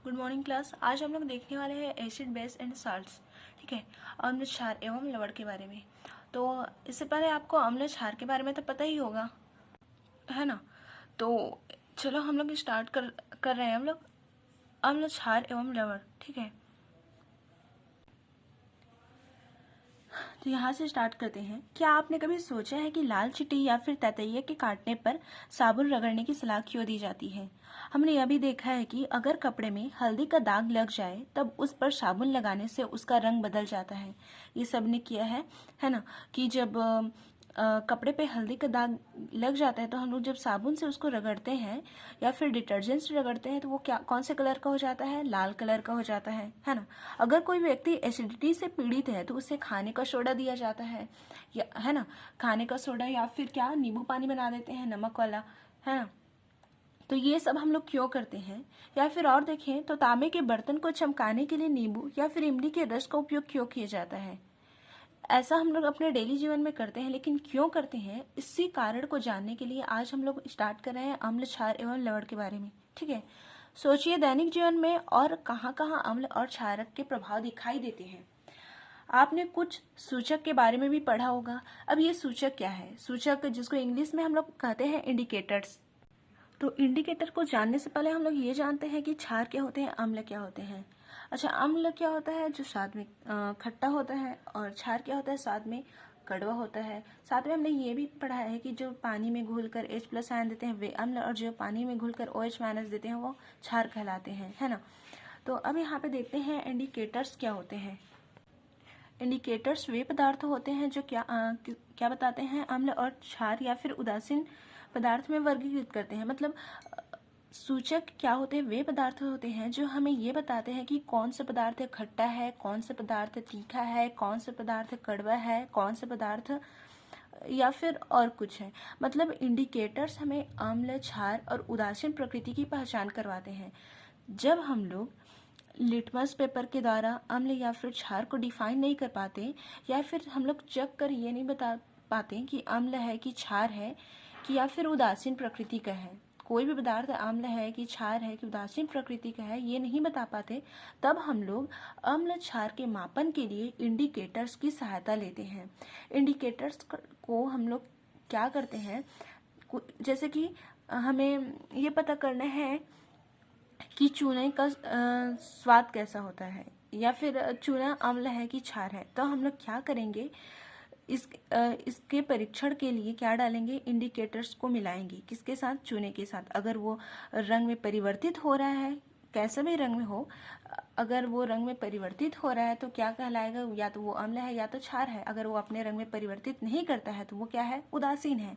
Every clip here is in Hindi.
Good morning class. आज हम लोग देखने वाले हैं एसिड बेस एंड साल्ट्स। ठीक है, अम्ल क्षार एवं लवण के बारे में। तो इससे पहले आपको अम्ल क्षार के बारे में तो पता ही होगा, है ना। तो चलो हम लोग स्टार्ट कर रहे हैं हम लोग अम्ल क्षार एवं लवण। ठीक है, तो यहाँ से स्टार्ट करते हैं। क्या आपने कभी सोचा है कि लाल चींटी या फिर ततैया के काटने पर साबुन रगड़ने की सलाह क्यों दी जाती है? हमने यह भी देखा है कि अगर कपड़े में हल्दी का दाग लग जाए तब उस पर साबुन लगाने से उसका रंग बदल जाता है। ये सब ने किया है ना, कि जब कपड़े पे हल्दी का दाग लग जाता है तो हम लोग जब साबुन से उसको रगड़ते हैं या फिर डिटर्जेंट से रगड़ते हैं तो वो क्या कौन से कलर का हो जाता है? लाल कलर का हो जाता है ना। अगर कोई व्यक्ति एसिडिटी से पीड़ित है तो उसे खाने का सोडा दिया जाता है, या है ना, खाने का सोडा या फिर क्या नींबू पानी बना देते हैं नमक वाला, है ना। तो ये सब हम लोग क्यों करते हैं? या फिर और देखें तो तांबे के बर्तन को चमकाने के लिए नींबू या फिर इमली के रस का उपयोग क्यों किया जाता है? ऐसा हम लोग अपने डेली जीवन में करते हैं, लेकिन क्यों करते हैं इसी कारण को जानने के लिए आज हम लोग स्टार्ट कर रहे हैं अम्ल क्षार एवं लवण के बारे में। ठीक है, सोचिए दैनिक जीवन में और कहाँ कहाँ अम्ल और क्षारक के प्रभाव दिखाई देते हैं। आपने कुछ सूचक के बारे में भी पढ़ा होगा। अब ये सूचक क्या है? सूचक जिसको इंग्लिश में हम लोग कहते हैं इंडिकेटर्स। तो इंडिकेटर को जानने से पहले हम लोग ये जानते हैं कि क्षार क्या होते हैं, अम्ल क्या होते हैं। अच्छा, अम्ल क्या होता है? जो स्वाद में खट्टा होता है, और क्षार क्या होता है? स्वाद में कड़वा होता है। साथ में हमने ये भी पढ़ा है कि जो पानी में घुलकर H+ आयन देते हैं वे अम्ल, और जो पानी में घुलकर OH- देते हैं वो क्षार कहलाते हैं, है ना। तो अब यहाँ पे देखते हैं इंडिकेटर्स क्या होते हैं। इंडिकेटर्स वे पदार्थ होते हैं जो क्या बताते हैं? अम्ल और क्षार या फिर उदासीन पदार्थ में वर्गीकृत करते हैं। मतलब सूचक क्या होते हैं? वे पदार्थ होते हैं जो हमें ये बताते हैं कि कौन सा पदार्थ खट्टा है, कौन सा पदार्थ तीखा है, कौन सा पदार्थ कड़वा है, कौन सा पदार्थ या फिर और कुछ है। मतलब इंडिकेटर्स हमें अम्ल, क्षार और उदासीन प्रकृति की पहचान करवाते हैं। जब हम लोग लिटमस पेपर के द्वारा अम्ल या फिर क्षार को डिफाइन नहीं कर पाते, या फिर हम लोग चख कर ये नहीं बता पाते कि अम्ल है कि क्षार है कि या फिर उदासीन प्रकृति का है, कोई भी पदार्थ अम्ल है कि क्षार है कि उदासीन प्रकृति का है, ये नहीं बता पाते, तब हम लोग अम्ल क्षार के मापन के लिए इंडिकेटर्स की सहायता लेते हैं। इंडिकेटर्स को हम लोग क्या करते हैं, जैसे कि हमें ये पता करना है कि चूने का स्वाद कैसा होता है, या फिर चूना अम्ल है कि क्षार है, तो हम लोग क्या करेंगे, इसके परीक्षण के लिए क्या डालेंगे? इंडिकेटर्स को मिलाएंगे। किसके साथ? चूने के साथ। अगर वो रंग में परिवर्तित हो रहा है, कैसा भी रंग में हो, अगर वो रंग में परिवर्तित हो रहा है तो क्या कहलाएगा? या तो वो अम्ल है या तो क्षार है। अगर वो अपने रंग में परिवर्तित नहीं करता है तो वो क्या है? उदासीन है।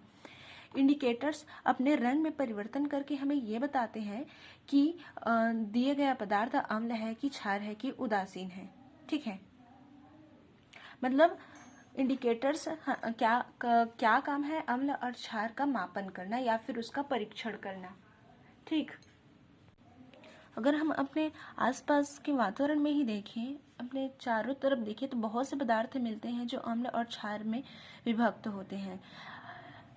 इंडिकेटर्स अपने रंग में परिवर्तन करके हमें ये बताते हैं कि दिए गया पदार्थ अम्ल है कि क्षार है कि उदासीन है। ठीक है, मतलब इंडिकेटर्स क्या काम है? अम्ल और क्षार का मापन करना या फिर उसका परीक्षण करना। ठीक, अगर हम अपने आसपास के वातावरण में ही देखें, अपने चारों तरफ देखें, तो बहुत से पदार्थ मिलते हैं जो अम्ल और क्षार में विभक्त होते हैं।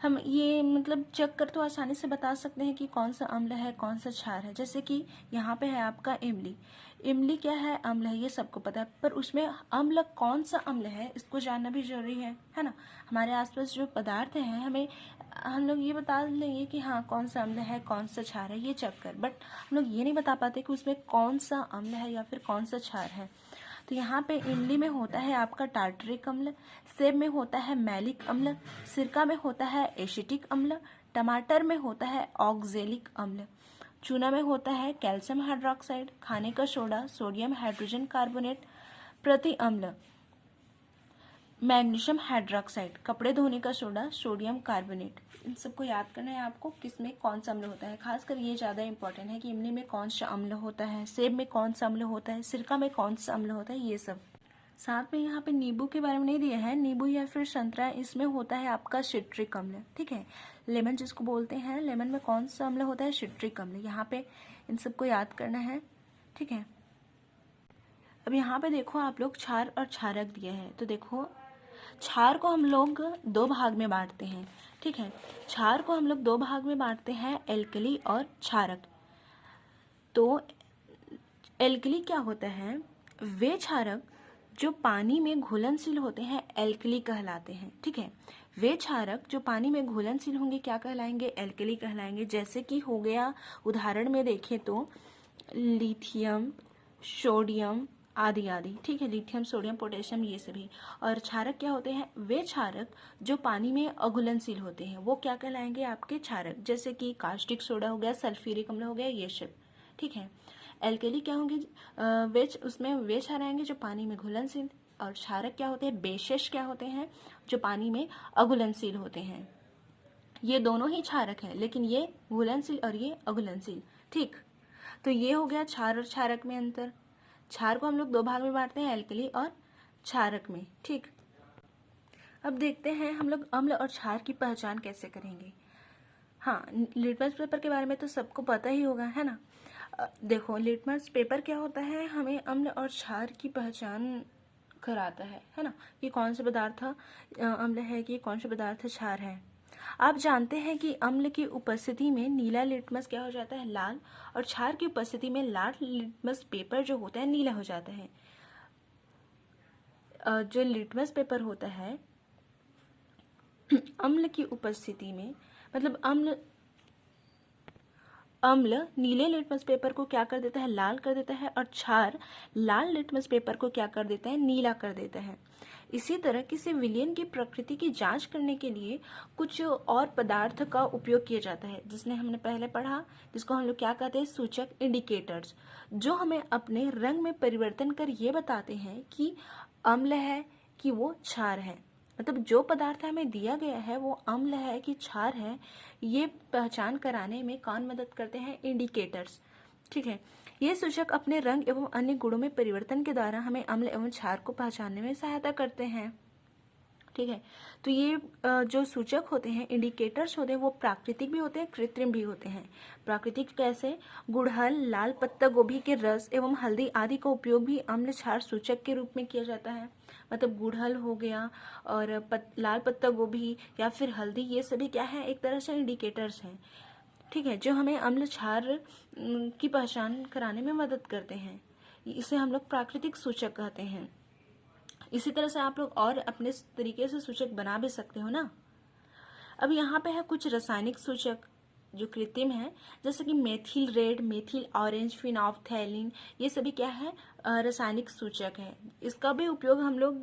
हम ये मतलब चेक कर तो आसानी से बता सकते हैं कि कौन सा अम्ल है, कौन सा क्षार है। जैसे कि यहाँ पे है आपका इमली। इमली क्या है? अम्ल है, ये सबको पता है, पर उसमें अम्ल कौन सा अम्ल है इसको जानना भी जरूरी है ना। हमारे आसपास जो पदार्थ हैं हमें हम लोग ये बता लेंगे कि हाँ कौन सा अम्ल है, कौन सा क्षार है, ये चेक कर, बट हम लोग ये नहीं बता पाते कि उसमें कौन सा अम्ल है या फिर कौन सा क्षार है। तो यहाँ पे इमली में होता है आपका टार्टरिक अम्ल, सेब में होता है मैलिक अम्ल, सिरका में होता है एसिटिक अम्ल, टमाटर में होता है ऑक्जेलिक अम्ल, चूना में होता है कैल्शियम हाइड्रोक्साइड, खाने का सोडा सोडियम हाइड्रोजन कार्बोनेट, प्रति अम्ल मैग्नीशियम हाइड्रोक्साइड, कपड़े धोने का सोडा सोडियम कार्बोनेट। इन सबको याद करना है आपको, किस में कौन सा अम्ल होता है। खासकर ये ज़्यादा इंपॉर्टेंट है कि इमली में कौन सा अम्ल होता है, सेब में कौन सा अम्ल होता है, सिरका में कौन सा अम्ल होता है, ये सब। साथ में यहाँ पे नींबू के बारे में नहीं दिया है। नींबू या फिर संतरा, इसमें होता है आपका सिट्रिक अम्ल। ठीक है, लेमन जिसको बोलते हैं, लेमन में कौन सा अम्ल होता है? सिट्रिक अम्ल। यहाँ पे इन सबको याद करना है। ठीक है, अब यहाँ पे देखो आप लोग क्षार और क्षारक दिया है, तो देखो क्षार को हम लोग दो भाग में बांटते हैं। ठीक है, क्षार को हम लोग दो भाग में बांटते हैं, एल्कली और क्षारक। तो एल्कली क्या होता है? वे क्षारक जो पानी में घुलनशील होते हैं एल्कली कहलाते हैं। ठीक है, वे क्षारक जो पानी में घुलनशील होंगे क्या कहलाएंगे? एल्कली कहलाएंगे। जैसे कि हो गया, उदाहरण में देखें तो लिथियम, सोडियम आदि आदि। ठीक है, लिथियम, सोडियम, पोटेशियम, ये सभी। और क्षारक क्या होते हैं? वे क्षारक जो पानी में अघुलनशील होते हैं वो क्या कहलाएंगे? आपके क्षारक। जैसे कि कास्टिक सोडा हो गया, सल्फ्यूरिक अम्ल हो गया, ये सब। ठीक है, एल्कली क्या होंगे? उसमें वे क्षार आएंगे जो पानी में घुलनशील। और क्षारक क्या होते हैं? बेशेष क्या होते हैं? जो पानी में अघुलनशील होते हैं। ये दोनों ही क्षारक हैं, लेकिन ये घुलनशील और ये अघुलनशील। ठीक, तो ये हो गया क्षार और क्षारक में अंतर। क्षार को हम लोग दो भाग में बांटते हैं, एल्कली और क्षारक में। ठीक, अब देखते हैं हम लोग अम्ल और क्षार की पहचान कैसे करेंगे। हाँ, लिटमस पेपर के बारे में तो सबको पता ही होगा, है ना। देखो, लिटमस पेपर क्या होता है? हमें अम्ल और क्षार की पहचान कराता है ना, कि कौन सा पदार्थ अम्ल है कि कौन सा पदार्थ क्षार है। आप जानते हैं कि अम्ल की उपस्थिति में नीला लिटमस क्या हो जाता है? लाल। और क्षार की उपस्थिति में लाल लिटमस पेपर जो होता है नीला हो जाता है। जो लिटमस पेपर होता है अम्ल की उपस्थिति में, मतलब अम्ल नीले लिटमस पेपर को क्या कर देता है? लाल कर देता है। और क्षार लाल लिटमस पेपर को क्या कर देता है? नीला कर देता है। इसी तरह किसी विलयन की प्रकृति की जांच करने के लिए कुछ और पदार्थ का उपयोग किया जाता है, जिसने हमने पहले पढ़ा, जिसको हम लोग क्या कहते हैं? सूचक, इंडिकेटर्स, जो हमें अपने रंग में परिवर्तन कर ये बताते हैं कि अम्ल है कि वो क्षार है। मतलब जो पदार्थ हमें दिया गया है वो अम्ल है कि क्षार है, ये पहचान कराने में कौन मदद करते हैं? इंडिकेटर्स। ठीक है, ये सूचक अपने रंग एवं अन्य गुणों में परिवर्तन के द्वारा हमें अम्ल एवं क्षार को पहचानने में सहायता करते हैं। ठीक है, तो ये जो सूचक होते हैं, इंडिकेटर्स होते हैं, वो प्राकृतिक भी होते हैं, कृत्रिम भी होते हैं। प्राकृतिक कैसे? गुड़हल, लाल पत्ता गोभी के रस एवं हल्दी आदि का उपयोग भी अम्ल क्षार सूचक के रूप में किया जाता है। मतलब गुड़हल हो गया और लाल पत्ता गोभी या फिर हल्दी, ये सभी क्या है? एक तरह से इंडिकेटर्स हैं। ठीक है, जो हमें अम्ल क्षार की पहचान कराने में मदद करते हैं। इसे हम लोग प्राकृतिक सूचक कहते हैं। इसी तरह से आप लोग और अपने तरीके से सूचक बना भी सकते हो ना। अब यहाँ पे है कुछ रासायनिक सूचक जो कृत्रिम है, जैसे कि मेथिल रेड, मेथिल ऑरेंज, फिनॉल्फथैलीन, ये सभी क्या है? रासायनिक सूचक है। इसका भी उपयोग हम लोग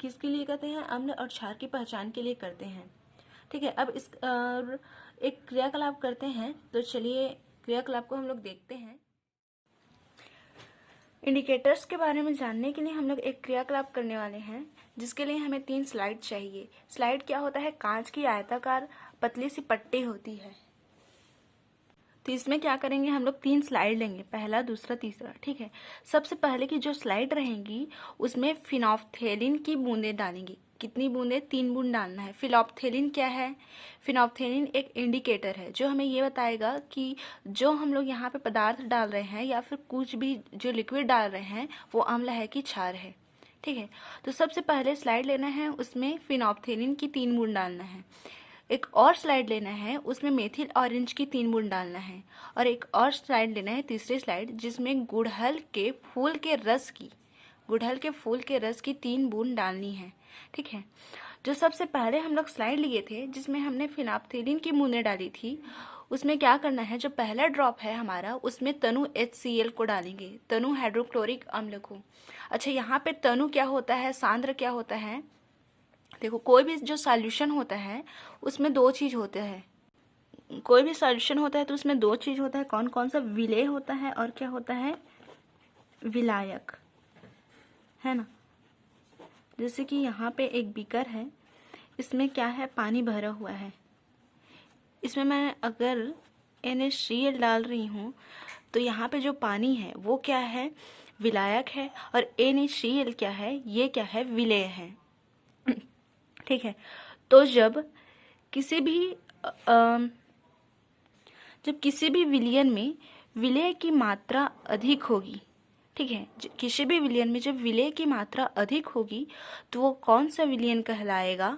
किसके लिए करते हैं? अम्ल और क्षार की पहचान के लिए करते हैं। ठीक है, अब इस एक क्रियाकलाप करते हैं, तो चलिए क्रियाकलाप को हम लोग देखते हैं। इंडिकेटर्स के बारे में जानने के लिए हम लोग एक क्रियाकलाप करने वाले हैं, जिसके लिए हमें 3 स्लाइड चाहिए। स्लाइड क्या होता है? कांच की आयताकार पतली सी पट्टी होती है। तो इसमें क्या करेंगे? हम लोग 3 स्लाइड लेंगे, पहला, दूसरा, तीसरा। ठीक है, सबसे पहले की जो स्लाइड रहेंगी उसमें फिनॉल्फथैलीन की बूंदें डालेंगी। कितनी बूंदें? 3 बूंद डालना है। फिनॉल्फथैलीन क्या है? फिनॉल्फथैलीन एक इंडिकेटर है जो हमें ये बताएगा कि जो हम लोग यहाँ पे पदार्थ डाल रहे हैं या फिर कुछ भी जो लिक्विड डाल रहे हैं वो अम्ल है कि क्षार है। ठीक है, तो सबसे पहले स्लाइड लेना है, उसमें फिनॉल्फथैलीन की 3 बूंद डालना है। एक और स्लाइड लेना है, उसमें मेथिल ऑरेंज की 3 बूंद डालना है। और एक और स्लाइड लेना है, तीसरी स्लाइड, जिसमें गुड़हल के फूल के रस की 3 बूंद डालनी है। ठीक है, जो सबसे पहले हम लोग स्लाइड लिए थे जिसमें हमने फिनॉल्फथैलीन की बूंदें डाली थी, उसमें क्या करना है? जो पहला ड्रॉप है हमारा, उसमें तनु HCl को डालेंगे, तनु हाइड्रोक्लोरिक अम्ल को। अच्छा, यहाँ पे तनु क्या होता है? सांद्र क्या होता है? देखो, कोई भी जो सॉल्यूशन होता है उसमें 2 चीज़ होते हैं। कोई भी सॉल्यूशन होता है तो उसमें 2 चीज़ होता है। कौन कौन सा? विलेय होता है और क्या होता है? विलायक, है ना। जैसे कि यहाँ पे एक बीकर है, इसमें क्या है? पानी भरा हुआ है। इसमें मैं अगर NaCl डाल रही हूँ तो यहाँ पे जो पानी है वो क्या है? विलायक है। और NaCl क्या है? ये क्या है? विलेय है। ठीक है, तो जब किसी भी विलयन में विलेय की मात्रा अधिक होगी, ठीक है, किसी भी विलयन में जब विलेय की मात्रा अधिक होगी तो वो कौन सा विलयन कहलाएगा?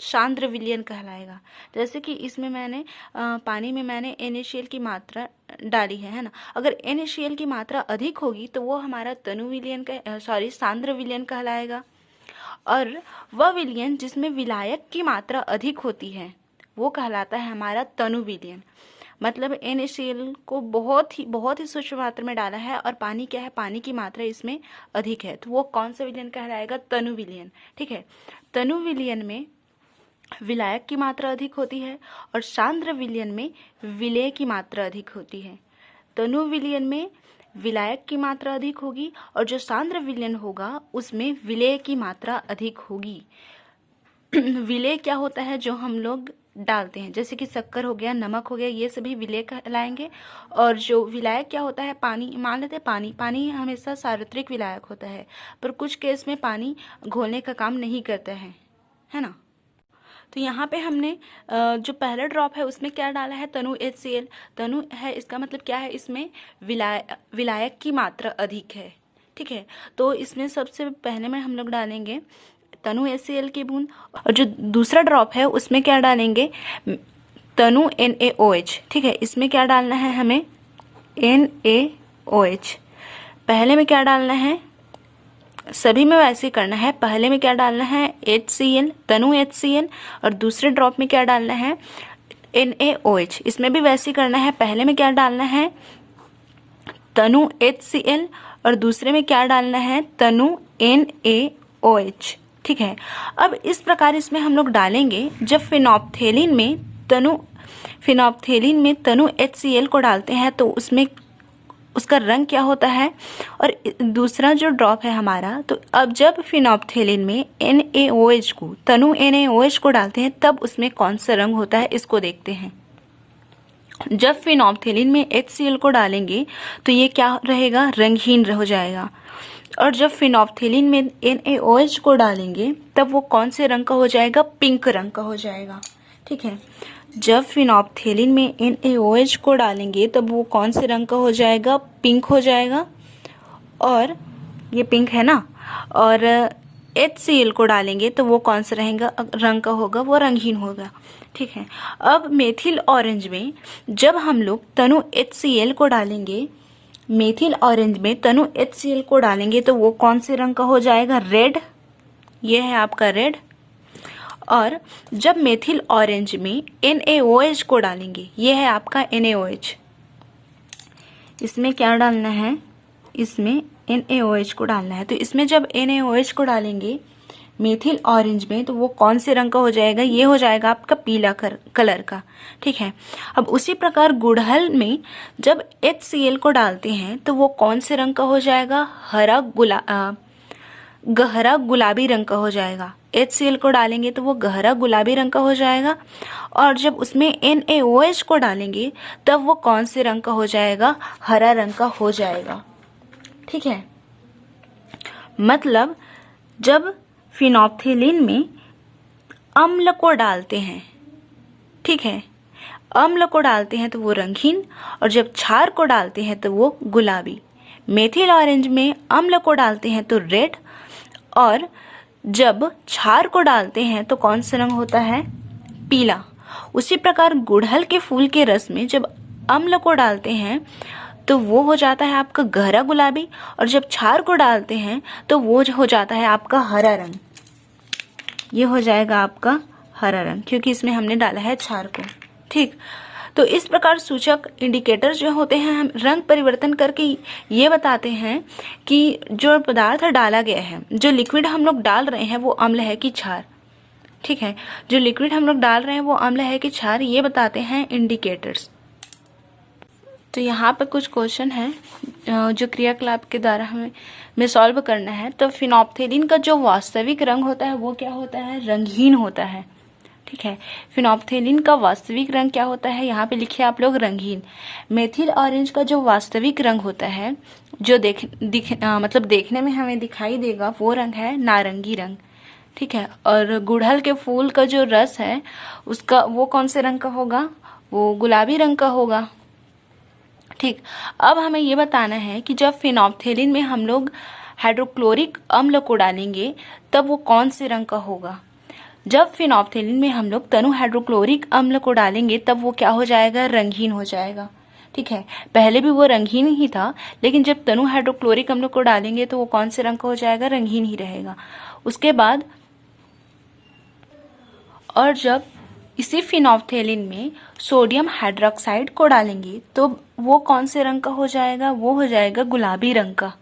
सांद्र विलयन कहलाएगा। जैसे कि इसमें मैंने पानी में मैंने NaCl की मात्रा डाली है ना। अगर NaCl की मात्रा अधिक होगी तो वो हमारा तनु विलयन सांद्र विलयन कहलाएगा। और वह विलयन जिसमें विलायक की मात्रा अधिक होती है वो कहलाता है हमारा तनु विलयन। मतलब NaCl को बहुत ही सूक्ष्म मात्रा में डाला है और पानी क्या है, पानी की मात्रा इसमें अधिक है, तो वो कौन सा विलयन कहलाएगा, तनु विलयन। ठीक है, तनु विलयन में विलायक की मात्रा अधिक होती है और सांद्र विलयन में विलेय की मात्रा अधिक होती है। तनु विलयन में विलायक की मात्रा अधिक होगी और जो सांद्र विलयन होगा उसमें विलेय की मात्रा अधिक होगी। विलेय क्या होता है, जो हम लोग डालते हैं, जैसे कि शक्कर हो गया, नमक हो गया, ये सभी विलेय कहलाएंगे। और जो विलायक क्या होता है, पानी, मान लेते हैं पानी हमेशा सार्वत्रिक विलायक होता है, पर कुछ केस में पानी घोलने का काम नहीं करता है ना। तो यहाँ पे हमने जो पहला ड्रॉप है उसमें क्या डाला है, तनु HCl। तनु है, इसका मतलब क्या है, इसमें विलायक की मात्रा अधिक है। ठीक है, तो इसमें सबसे पहले में हम लोग डालेंगे तनु HCl की बूंद, और जो दूसरा ड्रॉप है उसमें क्या डालेंगे, तनु NaOH। ठीक है, इसमें क्या डालना है हमें, NaOH। पहले में क्या डालना है, सभी में वैसे ही करना है। पहले में क्या डालना है, HCl, तनु HCl, और दूसरे ड्रॉप में क्या डालना है, NaOH। इसमें भी वैसे ही करना है। पहले में क्या डालना है, तनु HCl, और दूसरे में क्या डालना है, तनु NaOH। ठीक है, अब इस प्रकार इसमें हम लोग डालेंगे। जब फिनोप्थेलिन में तनु HCl को डालते हैं तो उसमें उसका रंग क्या होता है, और दूसरा जो ड्रॉप है हमारा, तो अब जब फिनोप्थेलिन में NaOH को, तनु NaOH को डालते हैं तब उसमें कौन सा रंग होता है, इसको देखते हैं। जब फिनोप्थेलिन में HCl को डालेंगे तो ये क्या रहेगा, रंगहीन हो जाएगा। और जब फिनोप्थेलिन में NaOH को डालेंगे तब वो कौन से रंग का हो जाएगा, पिंक रंग का हो जाएगा। ठीक है, जब फिनोप्थेलिन में NaOH को डालेंगे तब वो कौन से रंग का हो जाएगा, पिंक हो जाएगा। और ये पिंक है ना, और HCl को डालेंगे तो वो कौन सा रहेगा, रंग का होगा, वो रंगहीन होगा। ठीक है, अब मेथिल ऑरेंज में जब हम लोग तनु HCl को डालेंगे, मेथिल ऑरेंज में तनु HCl को डालेंगे तो वो कौन से रंग का हो जाएगा, रेड। ये है आपका रेड। और जब मेथिल ऑरेंज में NaOH को डालेंगे, ये है आपका NaOH। इसमें क्या डालना है, इसमें NaOH को डालना है। तो इसमें जब NaOH को डालेंगे मेथिल ऑरेंज में तो वो कौन से रंग का हो जाएगा, ये हो जाएगा आपका पीला कलर का। ठीक है, अब उसी प्रकार गुड़हल में जब HCl को डालते हैं तो वो कौन से रंग का हो जाएगा, गहरा गुलाबी रंग का हो जाएगा। HCl को डालेंगे तो वो गहरा गुलाबी रंग का हो जाएगा। और जब उसमें NaOH को डालेंगे तब वो कौन से रंग का हो जाएगा, हरा रंग का हो जाएगा। ठीक है, मतलब जब फिनोप्थेलिन में अम्ल को डालते हैं, ठीक है, अम्ल को डालते हैं तो वो रंगहीन, और जब क्षार को डालते हैं तो वो गुलाबी। मेथिल ऑरेंज में अम्ल को डालते हैं तो रेड, और जब क्षार को डालते हैं तो कौन सा रंग होता है, पीला। उसी प्रकार गुड़हल के फूल के रस में जब अम्ल को डालते हैं तो वो हो जाता है आपका गहरा गुलाबी, और जब क्षार को डालते हैं तो वो हो जाता है आपका हरा रंग। ये हो जाएगा आपका हरा रंग, क्योंकि इसमें हमने डाला है क्षार को। ठीक, तो इस प्रकार सूचक इंडिकेटर जो होते हैं, हम रंग परिवर्तन करके ये बताते हैं कि जो पदार्थ डाला गया है, जो लिक्विड हम लोग डाल रहे हैं वो अम्ल है कि क्षार। ठीक है, जो लिक्विड हम लोग डाल रहे हैं वो अम्ल है कि क्षार, ये बताते हैं इंडिकेटर्स। तो यहाँ पर कुछ क्वेश्चन है जो क्रियाकलाप के द्वारा हमें सॉल्व करना है। तो फिनोप्थेलिन का जो वास्तविक रंग होता है वो क्या होता है, रंगहीन होता है। ठीक है, फिनोप्थेलिन का वास्तविक रंग क्या होता है, यहाँ पे लिखिए आप लोग, रंगहीन। मेथिल ऑरेंज का जो वास्तविक रंग होता है, जो मतलब देखने में हमें दिखाई देगा, वो रंग है नारंगी रंग। ठीक है, और गुड़हल के फूल का जो रस है उसका वो कौन से रंग का होगा, वो गुलाबी रंग का होगा। ठीक, अब हमें ये बताना है कि जब फिनोप्थेलिन में हम लोग हाइड्रोक्लोरिक अम्ल को डालेंगे तब वो कौन से रंग का होगा। जब फिनोप्थेलिन में हम लोग तनु हाइड्रोक्लोरिक अम्ल को डालेंगे तब वो क्या हो जाएगा, रंगहीन हो जाएगा। ठीक है, पहले भी वो रंगहीन ही था, लेकिन जब तनु हाइड्रोक्लोरिक अम्ल को डालेंगे तो वो कौन से रंग का हो जाएगा, रंगहीन ही रहेगा। उसके बाद और जब इसी फिनोप्थेलिन में सोडियम हाइड्रोक्साइड को डालेंगे तो वो कौन से रंग का हो जाएगा, वो हो जाएगा गुलाबी रंग का।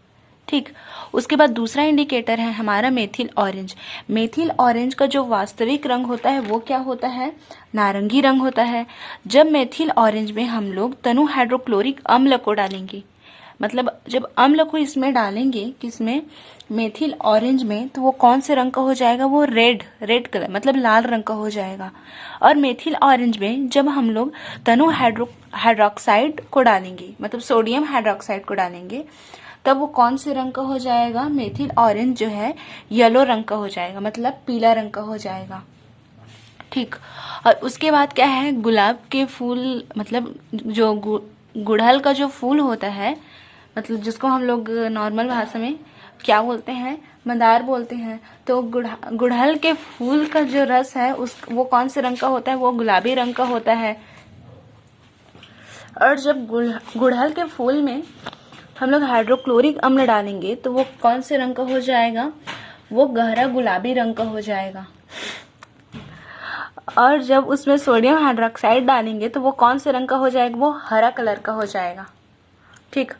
ठीक, उसके बाद दूसरा इंडिकेटर है हमारा मेथिल ऑरेंज। मेथिल ऑरेंज का जो वास्तविक रंग होता है वो क्या होता है, नारंगी रंग होता है। जब मेथिल ऑरेंज में हम लोग तनु हाइड्रोक्लोरिक अम्ल को डालेंगे, मतलब जब अम्ल को इसमें डालेंगे, किसमें, मेथिल ऑरेंज में, तो वो कौन से रंग का हो जाएगा, वो रेड कलर मतलब लाल रंग का हो जाएगा। और मेथिल ऑरेंज में जब हम लोग तनु हाइड्रोक्साइड को डालेंगे, मतलब सोडियम हाइड्रोक्साइड को डालेंगे, तब वो कौन से रंग का हो जाएगा, मेथिल ऑरेंज जो है येलो रंग का हो जाएगा, मतलब पीला रंग का हो जाएगा। ठीक, और उसके बाद क्या है, गुलाब के फूल, मतलब जो गुड़हल का जो फूल होता है, मतलब जिसको हम लोग नॉर्मल भाषा में क्या बोलते हैं, मंदार बोलते हैं, तो गुड़हल के फूल का जो रस है वो कौन से रंग का होता है, वो गुलाबी रंग का होता है। और जब गुड़हल के फूल में हम लोग हाइड्रोक्लोरिक अम्ल डालेंगे तो वो कौन से रंग का हो जाएगा, वो गहरा गुलाबी रंग का हो जाएगा। और जब उसमें सोडियम हाइड्रोक्साइड डालेंगे तो वो कौन से रंग का हो जाएगा, वो हरा कलर का हो जाएगा। ठीक,